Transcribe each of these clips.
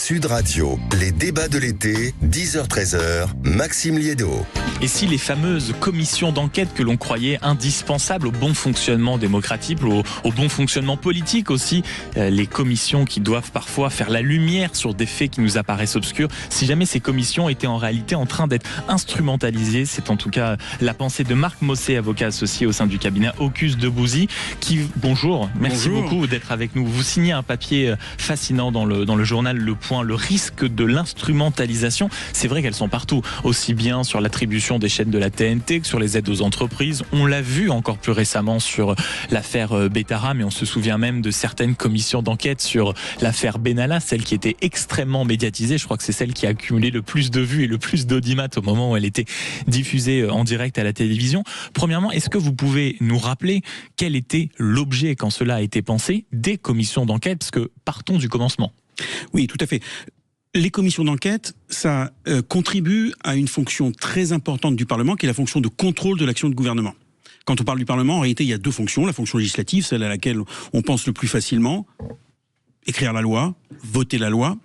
Sud Radio, les débats de l'été, 10h-13h, Maxime Liédot. Et si les fameuses commissions d'enquête que l'on croyait indispensables au bon fonctionnement démocratique, au bon fonctionnement politique aussi, les commissions qui doivent parfois faire la lumière sur des faits qui nous apparaissent obscurs, si jamais ces commissions étaient en réalité en train d'être instrumentalisées, c'est en tout cas la pensée de Marc Mossé, avocat associé au sein du cabinet Aucus de Bouzy, qui, bonjour, merci beaucoup d'être avec nous. Vous signez un papier fascinant dans le journal Le Point, le risque de l'instrumentalisation. C'est vrai qu'elles sont partout, aussi bien sur l'attribution des chaînes de la TNT que sur les aides aux entreprises. On l'a vu encore plus récemment sur l'affaire Bettara, mais on se souvient même de certaines commissions d'enquête sur l'affaire Benalla, celle qui était extrêmement médiatisée. Je crois que c'est celle qui a accumulé le plus de vues et le plus d'audimat au moment où elle était diffusée en direct à la télévision. Premièrement, est-ce que vous pouvez nous rappeler quel était l'objet, quand cela a été pensé, des commissions d'enquête? Parce que partons du commencement. Oui, tout à fait. Les commissions d'enquête, ça contribue à une fonction très importante du Parlement, qui est la fonction de contrôle de l'action du gouvernement. Quand on parle du Parlement, en réalité, il y a deux fonctions. La fonction législative, celle à laquelle on pense le plus facilement, écrire la loi, voter la loi.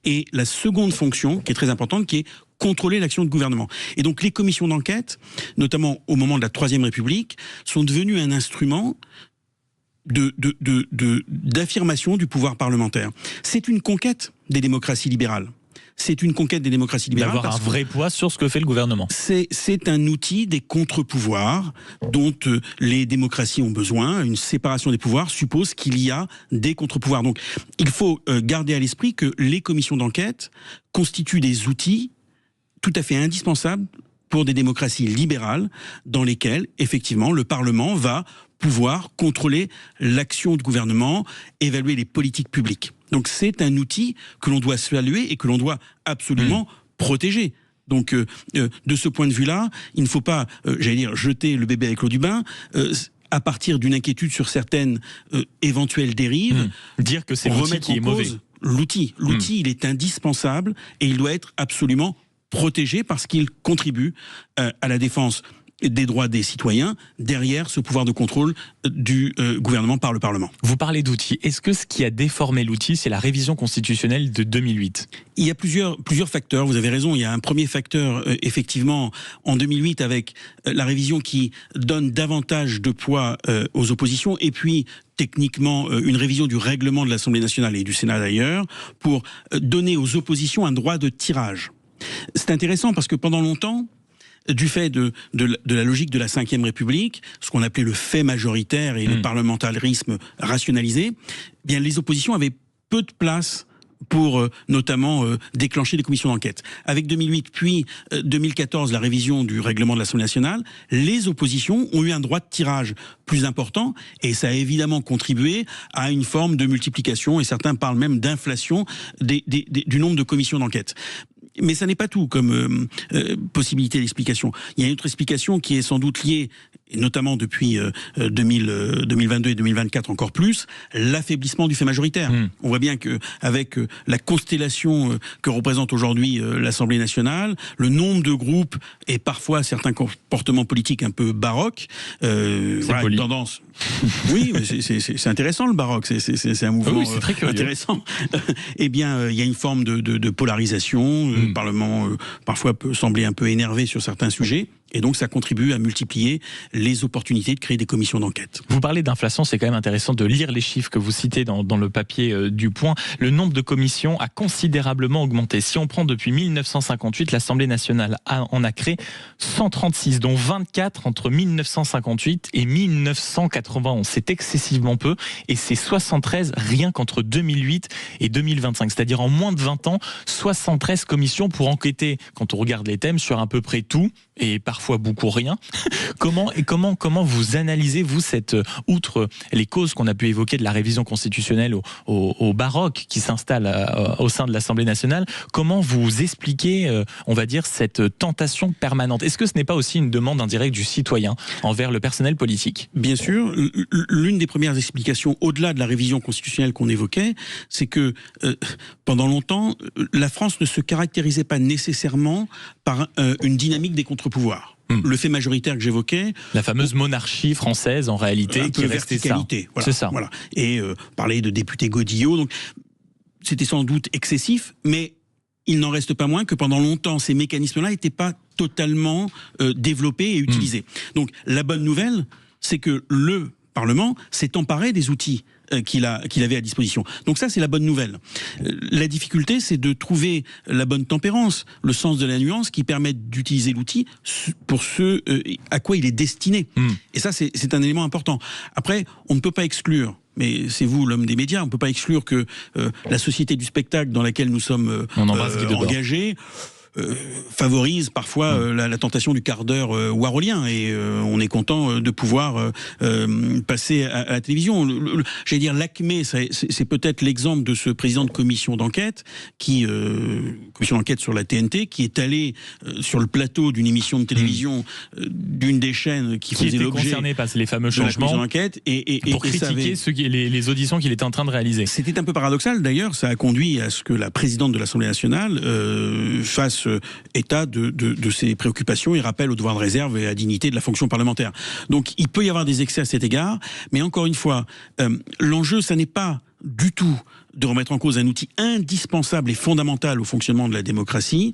Et la seconde fonction, qui est très importante, qui est contrôler l'action du gouvernement. Et donc les commissions d'enquête, notamment au moment de la Troisième République, sont devenues un instrument d'affirmation du pouvoir parlementaire. C'est une conquête des démocraties libérales. C'est une conquête des démocraties libérales. D'avoir un vrai poids sur ce que fait le gouvernement. C'est un outil des contre-pouvoirs dont les démocraties ont besoin. Une séparation des pouvoirs suppose qu'il y a des contre-pouvoirs. Donc il faut garder à l'esprit que les commissions d'enquête constituent des outils tout à fait indispensables pour des démocraties libérales dans lesquelles, effectivement, le Parlement va pouvoir contrôler l'action du gouvernement, évaluer les politiques publiques. Donc c'est un outil que l'on doit saluer et que l'on doit absolument protéger. Donc de ce point de vue-là, il ne faut pas, jeter le bébé avec l'eau du bain, à partir d'une inquiétude sur certaines éventuelles dérives. Dire que c'est l'outil qui est mauvais. L'outil, il est indispensable et il doit être absolument protégé parce qu'il contribue à la défense des droits des citoyens derrière ce pouvoir de contrôle du gouvernement par le Parlement. Vous parlez d'outils. Est-ce que ce qui a déformé l'outil, c'est la révision constitutionnelle de 2008 ? Il y a plusieurs facteurs, vous avez raison. Il y a un premier facteur, effectivement, en 2008, avec la révision qui donne davantage de poids aux oppositions, et puis techniquement une révision du règlement de l'Assemblée nationale et du Sénat d'ailleurs, pour donner aux oppositions un droit de tirage. C'est intéressant parce que pendant longtemps, du fait de la logique de la Ve République, ce qu'on appelait le fait majoritaire et le parlementarisme rationalisé, bien les oppositions avaient peu de place pour notamment déclencher des commissions d'enquête. Avec 2008 puis 2014, la révision du règlement de l'Assemblée nationale, les oppositions ont eu un droit de tirage plus important et ça a évidemment contribué à une forme de multiplication et certains parlent même d'inflation du nombre de commissions d'enquête. Mais ça n'est pas tout comme possibilité d'explication. Il y a une autre explication qui est sans doute liée, et notamment depuis 2022 et 2024 encore plus, l'affaiblissement du fait majoritaire. On voit bien que avec la constellation que représente aujourd'hui l'Assemblée nationale, le nombre de groupes et parfois certains comportements politiques un peu baroques, une tendance. Oui, mais c'est intéressant le baroque, c'est un mouvement très intéressant. Eh bien, il y a une forme de polarisation. Le Parlement parfois peut sembler un peu énervé sur certains sujets. Et donc ça contribue à multiplier les opportunités de créer des commissions d'enquête. Vous parlez d'inflation, c'est quand même intéressant de lire les chiffres que vous citez dans le papier du Point. Le nombre de commissions a considérablement augmenté. Si on prend depuis 1958, l'Assemblée nationale en a créé 136, dont 24 entre 1958 et 1991. C'est excessivement peu et c'est 73 rien qu'entre 2008 et 2025. C'est-à-dire en moins de 20 ans, 73 commissions pour enquêter, quand on regarde les thèmes, sur à peu près tout et parfois beaucoup rien. Comment vous analysez, vous, outre les causes qu'on a pu évoquer de la révision constitutionnelle au baroque qui s'installe au sein de l'Assemblée nationale, comment vous expliquez, on va dire, cette tentation permanente? Est-ce que ce n'est pas aussi une demande indirecte du citoyen envers le personnel politique? Bien sûr. L'une des premières explications, au-delà de la révision constitutionnelle qu'on évoquait, c'est que pendant longtemps, la France ne se caractérisait pas nécessairement par une dynamique des contre-pouvoirs. Le fait majoritaire que j'évoquais, la fameuse monarchie française en réalité, qui restait ça. Voilà, c'est ça. Voilà. Et parler de député Godillot. Donc, c'était sans doute excessif, mais il n'en reste pas moins que pendant longtemps, ces mécanismes-là n'étaient pas totalement développés et utilisés. Donc la bonne nouvelle, c'est que le Parlement s'est emparé des outils qu'il avait à disposition. Donc ça, c'est la bonne nouvelle. La difficulté, c'est de trouver la bonne tempérance, le sens de la nuance qui permette d'utiliser l'outil pour ce à quoi il est destiné. Et ça, c'est un élément important. Après, on ne peut pas exclure, mais c'est vous l'homme des médias, on ne peut pas exclure que la société du spectacle dans laquelle nous sommes engagés favorise parfois la tentation du quart d'heure warolien, et on est content de pouvoir passer à la télévision. J'allais dire l'acmé, c'est peut-être l'exemple de ce président de commission d'enquête commission d'enquête sur la TNT, qui est allé sur le plateau d'une émission de télévision d'une des chaînes qui faisait l'objet concerné par les fameux changements de la commission d'enquête et pour critiquer les auditions qu'il était en train de réaliser. C'était un peu paradoxal d'ailleurs, ça a conduit à ce que la présidente de l'Assemblée nationale fasse état de ses préoccupations et rappelle au devoir de réserve et à la dignité de la fonction parlementaire. Donc il peut y avoir des excès à cet égard, mais encore une fois, l'enjeu, ça n'est pas du tout de remettre en cause un outil indispensable et fondamental au fonctionnement de la démocratie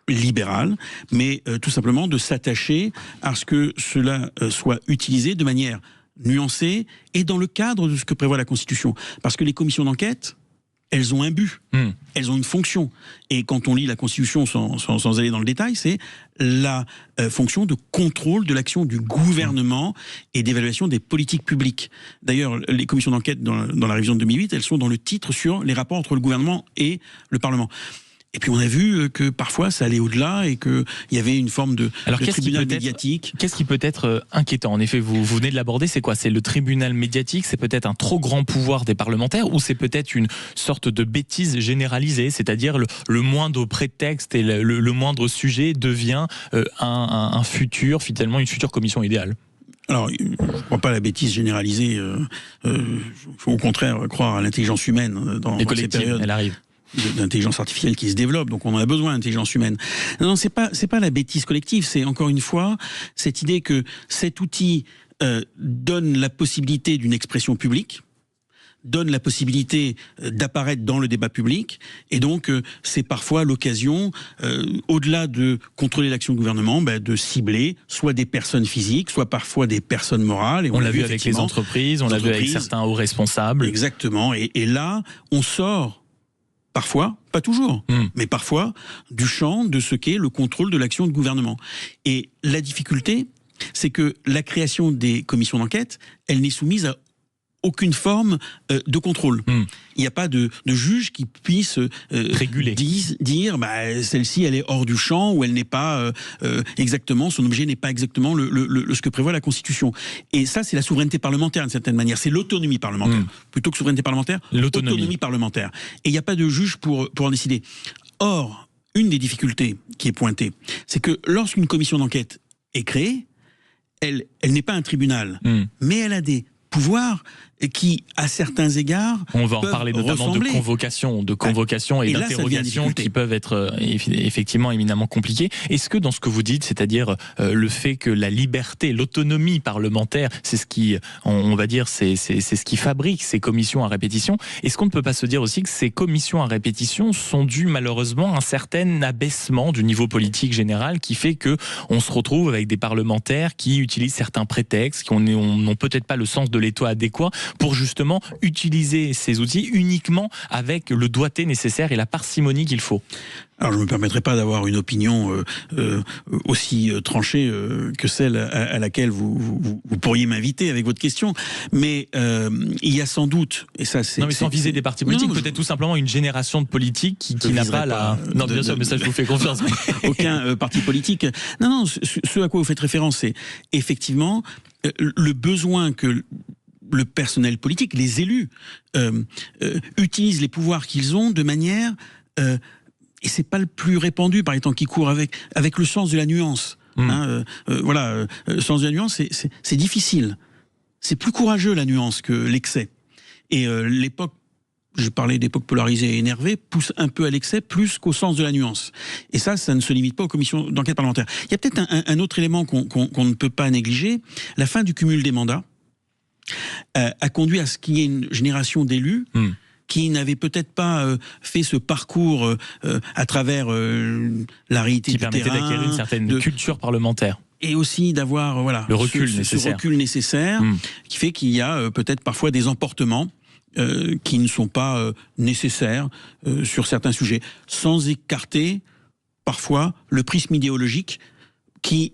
libérale, mais tout simplement de s'attacher à ce que cela soit utilisé de manière nuancée et dans le cadre de ce que prévoit la Constitution. Parce que les commissions d'enquête, elles ont un but, elles ont une fonction. Et quand on lit la Constitution sans aller dans le détail, c'est la fonction de contrôle de l'action du gouvernement et d'évaluation des politiques publiques. D'ailleurs, les commissions d'enquête dans la révision de 2008, elles sont dans le titre sur les rapports entre le gouvernement et le Parlement. Et puis on a vu que parfois ça allait au-delà et qu'il y avait une forme de tribunal médiatique. Qu'est-ce qui peut être inquiétant? En effet, vous venez de l'aborder, c'est quoi? C'est le tribunal médiatique, c'est peut-être un trop grand pouvoir des parlementaires, ou c'est peut-être une sorte de bêtise généralisée, c'est-à-dire le moindre prétexte et le moindre sujet devient un futur, finalement une future commission idéale? Alors, je ne crois pas à la bêtise généralisée. Faut au contraire croire à l'intelligence humaine dans ces périodes. Elle arrive. D'intelligence artificielle qui se développe, donc on en a besoin d'intelligence humaine. Non, c'est pas la bêtise collective, c'est encore une fois cette idée que cet outil donne la possibilité d'une expression publique, donne la possibilité d'apparaître dans le débat public, et donc c'est parfois l'occasion, au-delà de contrôler l'action du gouvernement, de cibler soit des personnes physiques, soit parfois des personnes morales. Et on l'a vu avec les entreprises, on l'a vu avec certains hauts responsables. Exactement, et là, on sort parfois, pas toujours, mais parfois, du champ de ce qu'est le contrôle de l'action du gouvernement. Et la difficulté, c'est que la création des commissions d'enquête, elle n'est soumise à aucune forme de contrôle. Il n'y a pas de juge qui puisse réguler, dire celle-ci elle est hors du champ, ou elle n'est pas exactement, son objet n'est pas exactement ce que prévoit la Constitution. Et ça, c'est la souveraineté parlementaire d'une certaine manière, c'est l'autonomie parlementaire. Plutôt que souveraineté parlementaire, l'autonomie parlementaire. Et il n'y a pas de juge pour en décider. Or, une des difficultés qui est pointée, c'est que lorsqu'une commission d'enquête est créée, elle n'est pas un tribunal, mais elle a des pouvoirs qui, à certains égards, on va en parler notamment de convocation et d'interrogation qui peuvent être effectivement éminemment compliquées. Est-ce que dans ce que vous dites, c'est-à-dire le fait que la liberté, l'autonomie parlementaire, c'est ce qui, on va dire, c'est ce qui fabrique ces commissions à répétition, est-ce qu'on ne peut pas se dire aussi que ces commissions à répétition sont dues malheureusement à un certain abaissement du niveau politique général qui fait que on se retrouve avec des parlementaires qui utilisent certains prétextes, qui n'ont peut-être pas le sens de l'état adéquat pour justement utiliser ces outils uniquement avec le doigté nécessaire et la parcimonie qu'il faut? Alors je ne me permettrai pas d'avoir une opinion aussi tranchée que celle à laquelle vous pourriez m'inviter avec votre question, mais il y a sans doute, et ça c'est... Non mais sans viser des partis politiques, peut-être tout simplement une génération de politiques qui n'a pas la... Non bien sûr, mais ça je vous fais confiance. Mais... Aucun parti politique. Non, ce à quoi vous faites référence, c'est effectivement le besoin que le personnel politique, les élus, utilisent les pouvoirs qu'ils ont de manière... et c'est pas le plus répandu par les temps qui courent, avec le sens de la nuance. Le sens de la nuance, c'est difficile. C'est plus courageux la nuance que l'excès. Et l'époque, je parlais d'époque polarisée et énervée, pousse un peu à l'excès plus qu'au sens de la nuance. Et ça ne se limite pas aux commissions d'enquête parlementaire. Il y a peut-être un autre élément qu'on ne peut pas négliger. La fin du cumul des mandats a conduit à ce qu'il y ait une génération d'élus qui n'avaient peut-être pas fait ce parcours à travers la réalité qui du terrain. Qui permettait d'acquérir une certaine culture parlementaire. Et aussi d'avoir le recul nécessaire. Ce recul nécessaire qui fait qu'il y a peut-être parfois des emportements qui ne sont pas nécessaires sur certains sujets, sans écarter parfois le prisme idéologique qui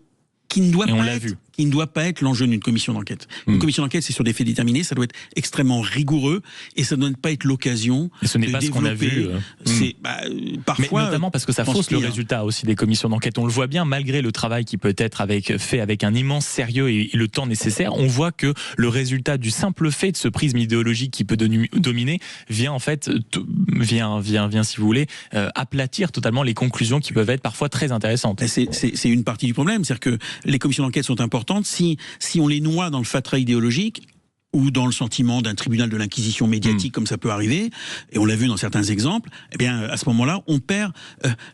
ne doit pas être l'enjeu d'une commission d'enquête. Une commission d'enquête, c'est sur des faits déterminés, ça doit être extrêmement rigoureux et ça ne doit pas être l'occasion de ce n'est pas ce qu'on a vu. Parfois, mais notamment parce que ça fausse le résultat aussi des commissions d'enquête. On le voit bien, malgré le travail qui peut être fait avec un immense sérieux et le temps nécessaire, on voit que le résultat du simple fait de ce prisme idéologique qui peut dominer vient en fait, si vous voulez, aplatir totalement les conclusions qui peuvent être parfois très intéressantes. C'est une partie du problème, c'est-à-dire que les commissions d'enquête sont importantes. Si on les noie dans le fatras idéologique ou dans le sentiment d'un tribunal de l'inquisition médiatique, comme ça peut arriver, et on l'a vu dans certains exemples, eh bien, à ce moment-là, on perd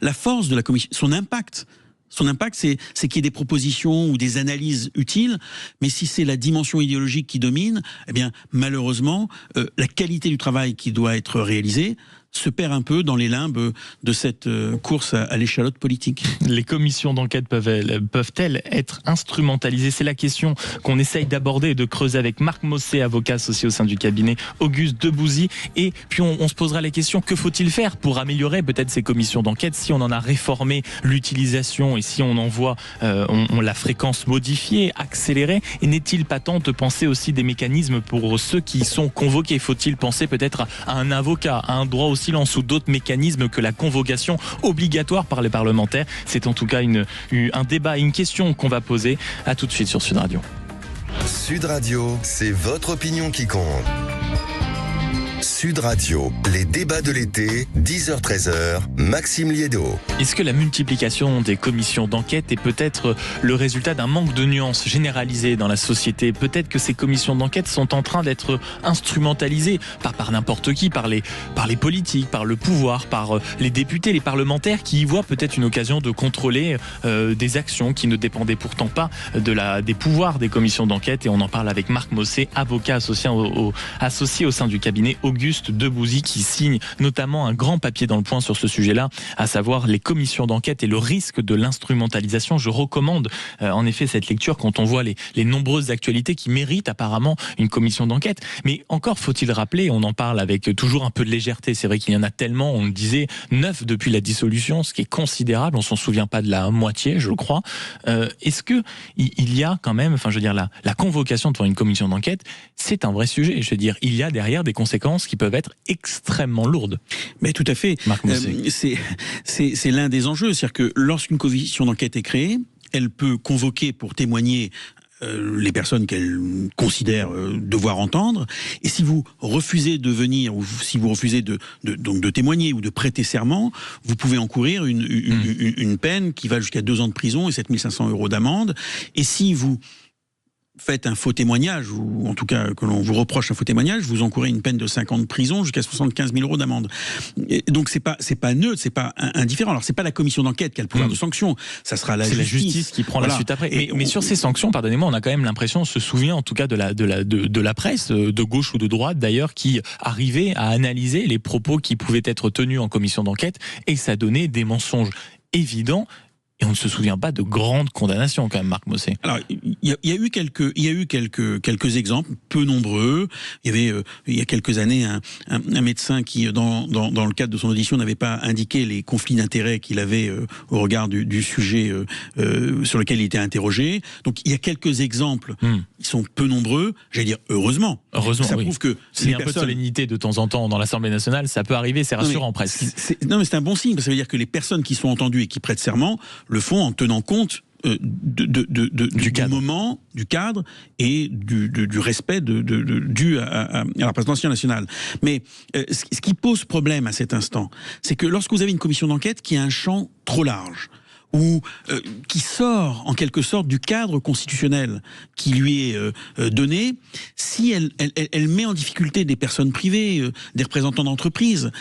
la force de la commission, son impact. Son impact, c'est qu'il y ait des propositions ou des analyses utiles, mais si c'est la dimension idéologique qui domine, eh bien, malheureusement, la qualité du travail qui doit être réalisé se perd un peu dans les limbes de cette course à l'échalote politique. Les commissions d'enquête peuvent-elles être instrumentalisées? C'est la question qu'on essaye d'aborder et de creuser avec Marc Mossé, avocat associé au sein du cabinet Auguste Debouzy. Et puis on se posera la question, que faut-il faire pour améliorer peut-être ces commissions d'enquête si on en a réformé l'utilisation et si on en voit la fréquence modifiée, accélérée? Et n'est-il pas temps de penser aussi des mécanismes pour ceux qui sont convoqués? Faut-il penser peut-être à un avocat, à un droit au silence ou d'autres mécanismes que la convocation obligatoire par les parlementaires? C'est en tout cas un débat et une question qu'on va poser. À tout de suite sur Sud Radio. Sud Radio, c'est votre opinion qui compte. Sud Radio, les débats de l'été, 10h-13h, Maxime Liédot. Est-ce que la multiplication des commissions d'enquête est peut-être le résultat d'un manque de nuances généralisé dans la société? Peut-être que ces commissions d'enquête sont en train d'être instrumentalisées par n'importe qui, par les politiques, par le pouvoir, par les députés, les parlementaires qui y voient peut-être une occasion de contrôler des actions qui ne dépendaient pourtant pas des pouvoirs des commissions d'enquête. Et on en parle avec Marc Mossé, avocat associé au sein du cabinet Auguste Debouzy, qui signe notamment un grand papier dans Le Point sur ce sujet-là, à savoir les commissions d'enquête et le risque de l'instrumentalisation. Je recommande en effet cette lecture quand on voit les nombreuses actualités qui méritent apparemment une commission d'enquête. Mais encore faut-il rappeler, on en parle avec toujours un peu de légèreté, c'est vrai qu'il y en a tellement, on le disait, 9 depuis la dissolution, ce qui est considérable, on s'en souvient pas de la moitié, je crois. Est-ce que il y a quand même, la convocation devant une commission d'enquête, c'est un vrai sujet. Je veux dire, il y a derrière des conséquences qui peuvent être extrêmement lourdes. Mais tout à fait. C'est l'un des enjeux, c'est-à-dire que lorsqu'une commission d'enquête est créée, elle peut convoquer pour témoigner les personnes qu'elle considère devoir entendre, et si vous refusez de venir, ou si vous refusez de témoigner ou de prêter serment, vous pouvez encourir une peine qui va jusqu'à 2 ans de prison et 7 500 € d'amende. Et si vous faites un faux témoignage, ou en tout cas que l'on vous reproche un faux témoignage, vous encourez une peine de 5 ans de prison jusqu'à 75 000 € d'amende. Et donc c'est pas neutre, c'est pas indifférent. Alors c'est pas la commission d'enquête qui a le pouvoir de sanction, ça sera la justice. C'est la justice qui prend la suite après. Mais sur ces sanctions, pardonnez-moi, on a quand même l'impression, on se souvient en tout cas de la presse, de gauche ou de droite d'ailleurs, qui arrivait à analyser les propos qui pouvaient être tenus en commission d'enquête, et ça donnait des mensonges évidents. Et on ne se souvient pas de grandes condamnations quand même, Marc Mossé. Alors, il y a eu quelques exemples, peu nombreux. Il y avait, il y a quelques années, un médecin qui, dans le cadre de son audition, n'avait pas indiqué les conflits d'intérêts qu'il avait au regard du sujet sur lequel il était interrogé. Donc, il y a quelques exemples. Ils sont peu nombreux. J'allais dire heureusement. Heureusement, ça prouve que s'il y a un peu de solennité de temps en temps dans l'Assemblée nationale, ça peut arriver, c'est rassurant presque. Non, mais c'est un bon signe, parce que ça veut dire que les personnes qui sont entendues et qui prêtent serment le font en tenant compte du moment, du cadre et du respect dû à la représentation nationale. Mais ce qui pose problème à cet instant, c'est que lorsque vous avez une commission d'enquête qui a un champ trop large, ou qui sort en quelque sorte du cadre constitutionnel qui lui est donné, si elle met en difficulté des personnes privées, des représentants d'entreprises,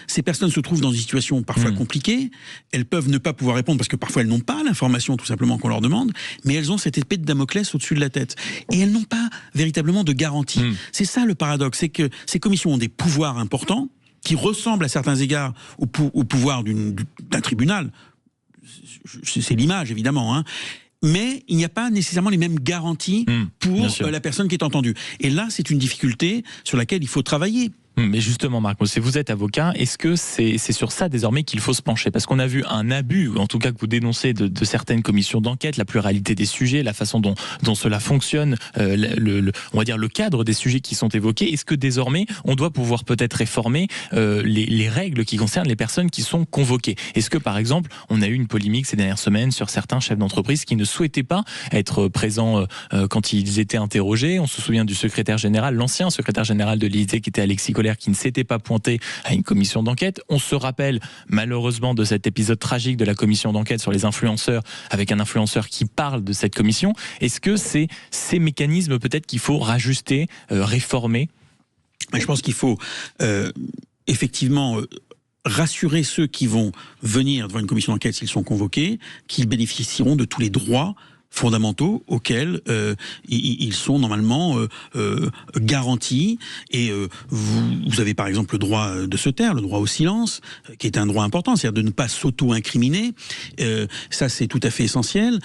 ces personnes se trouvent dans une situation parfois compliquée, elles peuvent ne pas pouvoir répondre parce que parfois elles n'ont pas l'information tout simplement qu'on leur demande, mais elles ont cette épée de Damoclès au-dessus de la tête. Et elles n'ont pas véritablement de garantie. C'est ça le paradoxe, c'est que ces commissions ont des pouvoirs importants qui ressemblent à certains égards au pouvoir d'un tribunal. C'est l'image, évidemment, hein. Mais il n'y a pas nécessairement les mêmes garanties pour la personne qui est entendue. Et là, c'est une difficulté sur laquelle il faut travailler. Mais justement, Marc Mosse, vous êtes avocat, est-ce que c'est sur ça désormais qu'il faut se pencher? Parce qu'on a vu un abus, ou en tout cas que vous dénoncez, de certaines commissions d'enquête, la pluralité des sujets, la façon dont cela fonctionne, on va dire le cadre des sujets qui sont évoqués. Est-ce que désormais, on doit pouvoir peut-être réformer les règles qui concernent les personnes qui sont convoquées? Est-ce que, par exemple, on a eu une polémique ces dernières semaines sur certains chefs d'entreprise qui ne souhaitaient pas être présents quand ils étaient interrogés? On se souvient du secrétaire général, l'ancien secrétaire général de l'Élysée, qui était Alexis Kohler, qui ne s'était pas pointé à une commission d'enquête. On se rappelle malheureusement de cet épisode tragique de la commission d'enquête sur les influenceurs, avec un influenceur qui parle de cette commission. Est-ce que c'est ces mécanismes peut-être qu'il faut rajuster, réformer? Je pense qu'il faut effectivement rassurer ceux qui vont venir devant une commission d'enquête s'ils sont convoqués, qu'ils bénéficieront de tous les droits fondamentaux auxquels ils sont normalement garantis. Et vous avez par exemple le droit de se taire, le droit au silence, qui est un droit important, c'est-à-dire de ne pas s'auto-incriminer. Ça, c'est tout à fait essentiel.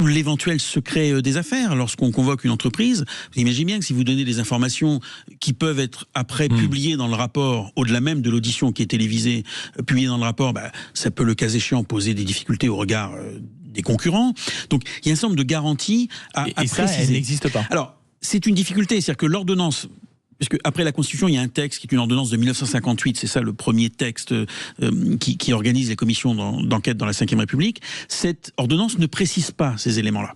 L'éventuel secret des affaires, lorsqu'on convoque une entreprise, vous imaginez bien que si vous donnez des informations qui peuvent être après publiées dans le rapport, au-delà même de l'audition qui est télévisée, publiées dans le rapport, ça peut, le cas échéant, poser des difficultés au regard des concurrents. Donc, il y a un certain nombre de garanties à préciser. Ça, elle n'existe pas. Alors, c'est une difficulté, c'est-à-dire que l'ordonnance, parce qu'après la Constitution, il y a un texte qui est une ordonnance de 1958, c'est ça le premier texte qui organise les commissions d'enquête dans la Ve République. Cette ordonnance ne précise pas ces éléments-là.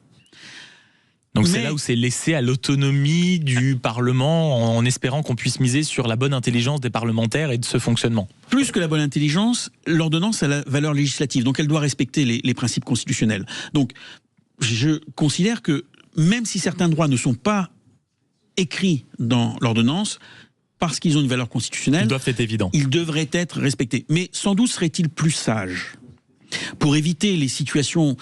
Donc c'est là où c'est laissé à l'autonomie du Parlement, en espérant qu'on puisse miser sur la bonne intelligence des parlementaires et de ce fonctionnement. Plus que la bonne intelligence, l'ordonnance a la valeur législative, donc elle doit respecter les principes constitutionnels. Donc je considère que même si certains droits ne sont pas écrits dans l'ordonnance, parce qu'ils ont une valeur constitutionnelle, ils doivent être évidents. Ils devraient être respectés. Mais sans doute serait-il plus sage, pour éviter les situations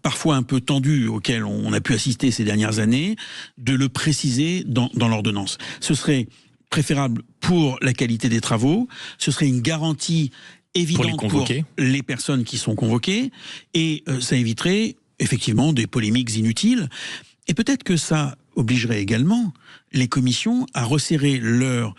parfois un peu tendues auxquelles on a pu assister ces dernières années, de le préciser dans l'ordonnance. Ce serait préférable pour la qualité des travaux, ce serait une garantie évidente pour les personnes qui sont convoquées, et ça éviterait effectivement des polémiques inutiles, et peut-être que ça obligerait également les commissions à resserrer leur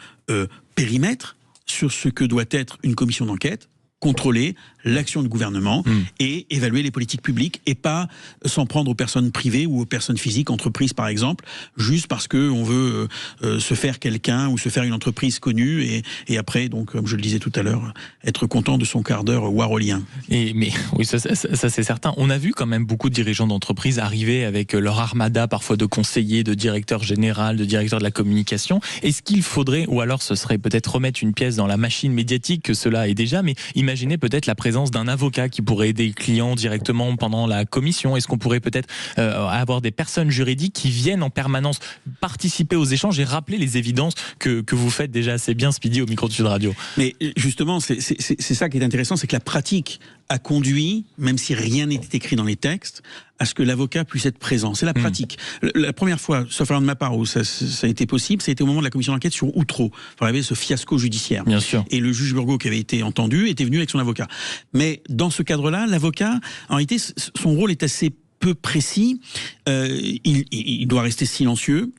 périmètre sur ce que doit être une commission d'enquête, contrôler l'action du gouvernement et évaluer les politiques publiques, et pas s'en prendre aux personnes privées ou aux personnes physiques, entreprises par exemple, juste parce qu'on veut se faire quelqu'un ou se faire une entreprise connue et après, donc, comme je le disais tout à l'heure, être content de son quart d'heure warolien. Mais oui, ça c'est certain. On a vu quand même beaucoup de dirigeants d'entreprises arriver avec leur armada parfois de conseillers, de directeurs généraux, de directeurs de la communication. Est-ce qu'il faudrait, ou alors ce serait peut-être remettre une pièce dans la machine médiatique, que cela est déjà, mais imaginez peut-être la présence d'un avocat qui pourrait aider les clients directement pendant la commission. Est-ce qu'on pourrait peut-être avoir des personnes juridiques qui viennent en permanence participer aux échanges et rappeler les évidences que vous faites déjà assez bien, Speedy, au micro de Sud Radio? Mais justement, c'est ça qui est intéressant, c'est que la pratique a conduit, même si rien n'était écrit dans les textes, à ce que l'avocat puisse être présent. C'est la pratique. La première fois, sauf erreur de ma part, où ça a été possible, ça a été au moment de la commission d'enquête sur Outreau. Il y avait ce fiasco judiciaire. Bien sûr. Et le juge Burgot, qui avait été entendu, était venu avec son avocat. Mais dans ce cadre-là, l'avocat, en réalité, son rôle est assez peu précis. Il doit rester silencieux.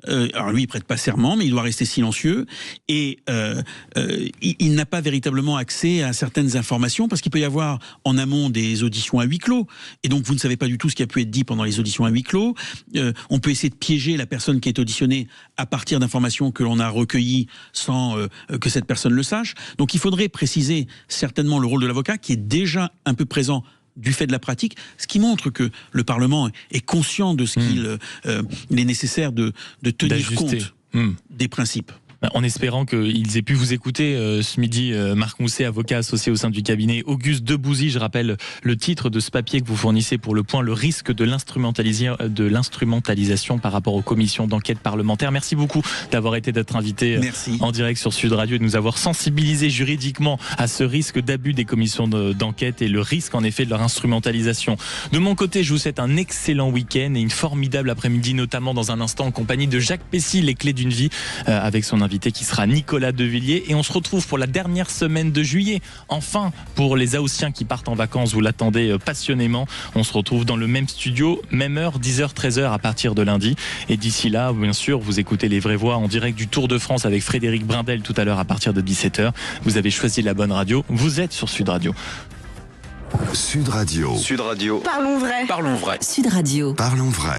Alors lui, il prête pas serment, mais il doit rester silencieux, et il n'a pas véritablement accès à certaines informations, parce qu'il peut y avoir en amont des auditions à huis clos, et donc vous ne savez pas du tout ce qui a pu être dit pendant les auditions à huis clos. On peut essayer de piéger la personne qui est auditionnée à partir d'informations que l'on a recueillies sans que cette personne le sache. Donc il faudrait préciser certainement le rôle de l'avocat, qui est déjà un peu présent du fait de la pratique, ce qui montre que le Parlement est conscient de ce qu'il est nécessaire de tenir compte des principes. En espérant qu'ils aient pu vous écouter ce midi, Marc Mousset, avocat associé au sein du cabinet Auguste Debouzy. Je rappelle le titre de ce papier que vous fournissez pour Le Point, le risque de l'instrumentalisation par rapport aux commissions d'enquête parlementaires. Merci beaucoup d'avoir été notre invité en direct sur Sud Radio et de nous avoir sensibilisé juridiquement à ce risque d'abus des commissions d'enquête et le risque en effet de leur instrumentalisation. De mon côté, je vous souhaite un excellent week-end et une formidable après-midi, notamment dans un instant en compagnie de Jacques Pessy, Les Clés d'une vie, avec son invité qui sera Nicolas Devilliers. Et on se retrouve pour la dernière semaine de juillet. Enfin, pour les Haussiens qui partent en vacances, vous l'attendez passionnément. On se retrouve dans le même studio, même heure, 10h, 13h à partir de lundi. Et d'ici là, bien sûr, vous écoutez Les Vraies Voix en direct du Tour de France avec Frédéric Brindel tout à l'heure à partir de 17h. Vous avez choisi la bonne radio. Vous êtes sur Sud Radio. Sud Radio. Sud Radio. Parlons vrai. Parlons vrai. Sud Radio. Parlons vrai.